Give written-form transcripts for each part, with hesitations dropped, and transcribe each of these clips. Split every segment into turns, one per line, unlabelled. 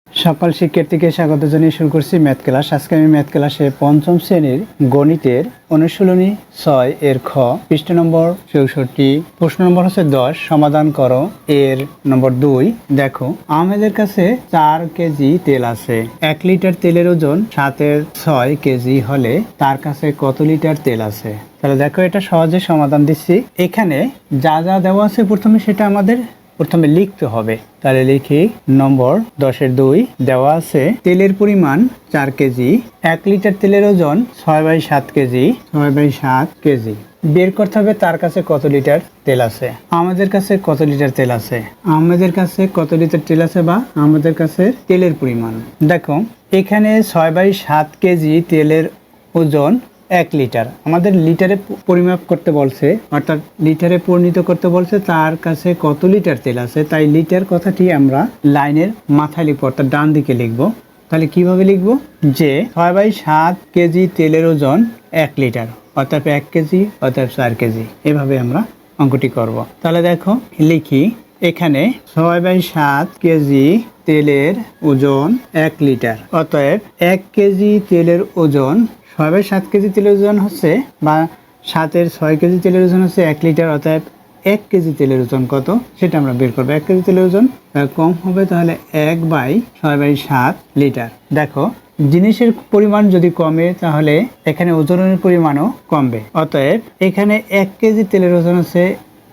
সকল শিক্ষার্থীকে স্বাগত জানিয়ে শুরু করছি ম্যাথ ক্লাস। আজকে আমি ম্যাথ ক্লাসে পঞ্চম শ্রেণীর গণিতের অনুশীলনী 6 এর খ পৃষ্ঠা নম্বর 64, প্রশ্ন নম্বর হচ্ছে 10, সমাধান করো। এর নম্বর 2, দেখো আমাদের কাছে 4 কেজি তেল আছে। 1 লিটার তেলের ওজন 7/6 কেজি হলে তার কাছে কত লিটার তেল আছে? তাহলে দেখো এটা সহজে সমাধান দিচ্ছি। এখানে যা যা দেওয়া আছে প্রথমে সেটা আমাদের প্রথমে লিখতে হবে। তাহলে লিখি নম্বর 10-এর 2 দেওয়া আছে তেলের পরিমাণ 4 কেজি, 1 লিটার তেলের ওজন 6/7 কেজি, 6/7 কেজি। বের করতে হবে তার কাছে কত লিটার তেল আছে। আমাদের কাছে কত লিটার তেল আছে, আমাদের কাছে কত লিটার তেল আছে বা আমাদের কাছে তেলের পরিমাণ। দেখো এখানে 6/7 কেজি তেলের ওজন 1 লিটার, আমাদের লিটারে পরিমাপ করতে বলছে, অর্থাৎ লিটারে পরিণত করতে বলছে তার কাছে কত লিটার তেল আছে। তাই লিটার কথাটি আমরা লাইনের মাথায় লিখবো, অর্থাৎ ডান দিকে লিখবো। তাহলে কিভাবে লিখবো, যে 6/7 কেজি তেলের ওজন 1 লিটার, অর্থাৎ 1 কেজি অর্থাৎ 4 কেজি। এভাবে আমরা অঙ্কটি করব। তাহলে দেখো লিখি এখানে 6/7 কেজি তেলের ওজন 1 লিটার, অতএব 1 কেজি তেলের ওজন 6/7 কেজি তেলের ওজন হচ্ছে, বা 7/6 কেজি তেলের ওজন হচ্ছে 1 লিটার, অতএব 1 কেজি তেলের ওজন কত সেটা আমরা বের করবো। 1 কেজি তেলের ওজন কম হবে, তাহলে 1/6/7 লিটার। দেখো জিনিসের পরিমাণ যদি কমে তাহলে এখানে ওজনের পরিমাণও কমবে, অতএব এখানে 1 কেজি তেলের ওজন হচ্ছে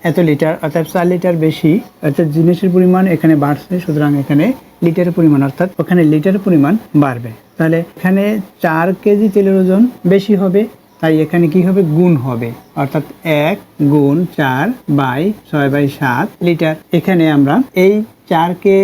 এত লিটার, অর্থাৎ 4 লিটার বেশি, অর্থাৎ জিনিসের পরিমাণ এখানে বাড়ছে, সুতরাং এখানে লিটারের পরিমাণ অর্থাৎ ওখানে লিটারের পরিমাণ বাড়বে। তাহলে এখানে 4 কেজি তেলের ওজন বেশি হবে, তাই এখানে কি হবে, গুণ হবে, অর্থাৎ 1 গুণ 4/6/7 লিটার। এখানে আমরা এই 4কে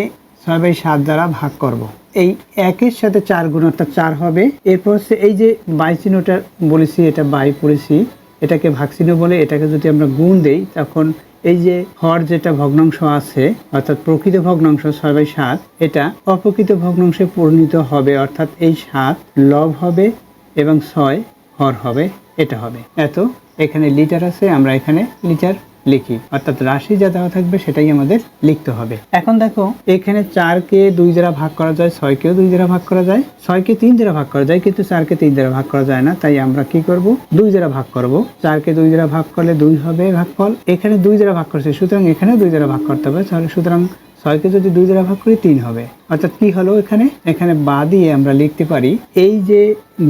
6/7 দ্বারা ভাগ করব। এই 1-এর সাথে 4 গুণ অর্থাৎ 4 হবে। এরপর হচ্ছে এই যে বাই চিহ্নটা বলেছি, এটা বাই পড়েছি, এটাকে ভাগ চিহ্ন বলে। এটাকে যদি আমরা গুণ দেই তখন এই যে হর যেটা ভগ্নাংশ আছে, অর্থাৎ প্রকৃত ভগ্নাংশ 6/7, এটা অপ্রকৃত ভগ্নাংশে পরিণত হবে, অর্থাৎ এই 7 লব হবে এবং 6 হর হবে, এটা হবে এত। এখানে লিটার আছে, আমরা এখানে লিটার লিখি, অর্থাৎ রাশি যা দেওয়া থাকবে সেটাই আমাদের লিখতে হবে। এখন দেখো এখানে 4কে 2 দ্বারা ভাগ করা যায়, 6কেও 2 দ্বারা ভাগ করা যায়, 6কে 3 দ্বারা ভাগ করা যায়, কিন্তু 4কে 3 দ্বারা ভাগ করা যায় না। তাই আমরা কি করব, 2 দ্বারা ভাগ করব। 4কে 2 দ্বারা ভাগ করলে 2 হবে ভাগফল। এখানে 2 দ্বারা ভাগ করছে, সুতরাং এখানেও 2 দ্বারা ভাগ করতে হবে। তাহলে সুতরাং 6কে যদি 2 দ্বারা ভাগ করি 3 হবে, অর্থাৎ কি হলো, এখানে বা দিয়ে আমরা লিখতে পারি এই যে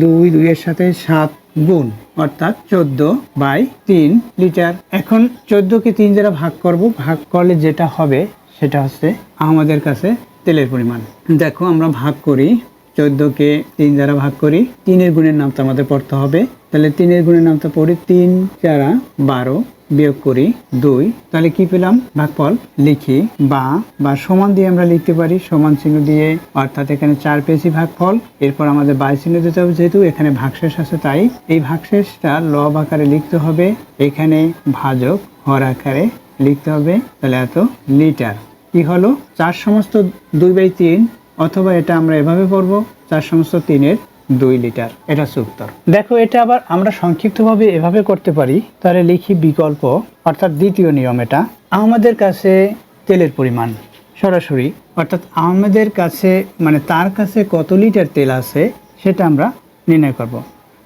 2 এর সাথে 7 গুণ, অর্থাৎ 14/3 লিটার। এখন 14কে 3 দ্বারা ভাগ করব, ভাগ করলে যেটা হবে সেটা হচ্ছে আমাদের কাছে তেলের পরিমাণ। দেখো আমরা ভাগ করি, 14কে 3 দ্বারা ভাগ করি, 3-এর গুণের নামটা আমাদের পড়তে হবে। তাহলে 3-এর গুণের নামটা পড়ি, 3 4 12, বিয়োগ করি 2, তাহলে কি পেলাম, ভাগফল লিখি। বা সমান দিয়ে আমরা লিখতে পারি, সমান চিহ্ন দিয়ে, অর্থাৎ এখানে 4 পেয়েছি ভাগফল। এরপর আমাদের বাই চিহ্ন দিতে হবে, যেহেতু এখানে ভাগশেষ আছে তাই এই ভাগশেষটা লব আকারে লিখতে হবে, এখানে ভাজক হর আকারে লিখতে হবে। তাহলে এত লিটার। কি হলো, 4 সমস্ত 2/3, অথবা এটা আমরা এভাবে পড়বো, 4 সমস্ত 3-এর 2 লিটার। এটা উত্তর। দেখো এটা আবার আমরা সংক্ষিপ্তভাবে এভাবে করতে পারি। তাহলে লিখি বিকল্প, অর্থাৎ দ্বিতীয় নিয়ম। এটা আমাদের কাছে তেলের পরিমাণ সরাসরি, অর্থাৎ আমাদের কাছে মানে তার কাছে কত লিটার তেল আছে সেটা আমরা নির্ণয় করব।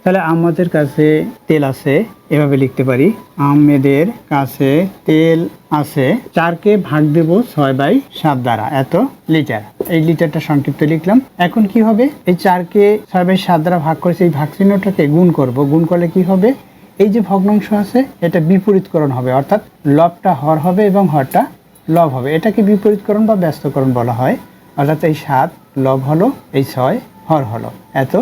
তাহলে আমাদের কাছে তেল আছে, এভাবে লিখতে পারি, আমাদের কাছে তেল আছে, 4কে ভাগ দেব 6/7 দ্বারা, এত লিটার। এই লিটারটা সংক্ষিপ্ত লিখলাম। এখন কি হবে, এই 4কে 6/7 দ্বারা ভাগ করেছে, এই ভাগ চিহ্নটাকে গুণ করব। গুণ করলে কি হবে, এই যে ভগ্নাংশ আছে এটা বিপরীতকরণ হবে, অর্থাৎ লবটা হর হবে এবং হরটা লব হবে। এটাকে বিপরীতকরণ বা ব্যস্তকরণ বলা হয়, অর্থাৎ এই 7 লব হলো, এই 6 হর হলো, এত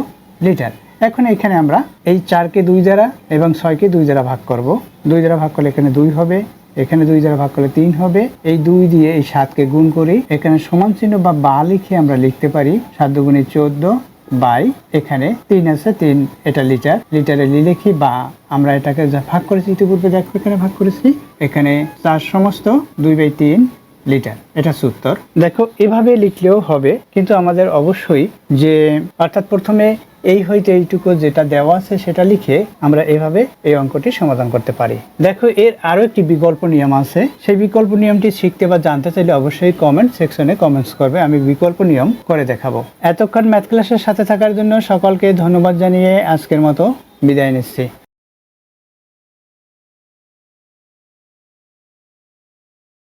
লিটার। এখন এখানে আমরা এই 4কে 2 দ্বারা এবং 6কে 2 দ্বারা ভাগ করব। 2 দ্বারা ভাগ করলে এখানে 2 হবে, এখানে 2 দ্বারা ভাগ করলে 3 হবে। এই 2 দিয়ে এই 7কে গুণ করি, এখানে সমান চিহ্ন বা লিখে আমরা লিখতে পারি 7 দুগুণে 14, বাই এখানে 3 আছে, 3 এটা লিটার, লিটারে লিখি, বা আমরা এটাকে যা ভাগ করেছি ইতিপূর্বে দেখো এখানে ভাগ করেছি, এখানে 4 সমস্ত 2/3 লিটার। এটা উত্তর। দেখো এভাবে লিখলেও হবে, কিন্তু আমাদের অবশ্যই যে, অর্থাৎ প্রথমে এই হইতে এইটুকু যেটা দেওয়া আছে সেটা লিখে আমরা এভাবে এই অঙ্কটি সমাধান করতে পারি। দেখো এর আরো একটি বিকল্প নিয়ম আছে, সেই বিকল্প নিয়মটি শিখতে বা জানতে চাইলে অবশ্যই কমেন্ট সেকশনে কমেন্টস করবে, আমি বিকল্প নিয়ম করে দেখাবো। এতক্ষণ ম্যাথ ক্লাসের সাথে থাকার জন্য সকলকে ধন্যবাদ জানিয়ে আজকের মতো বিদায় নিচ্ছি।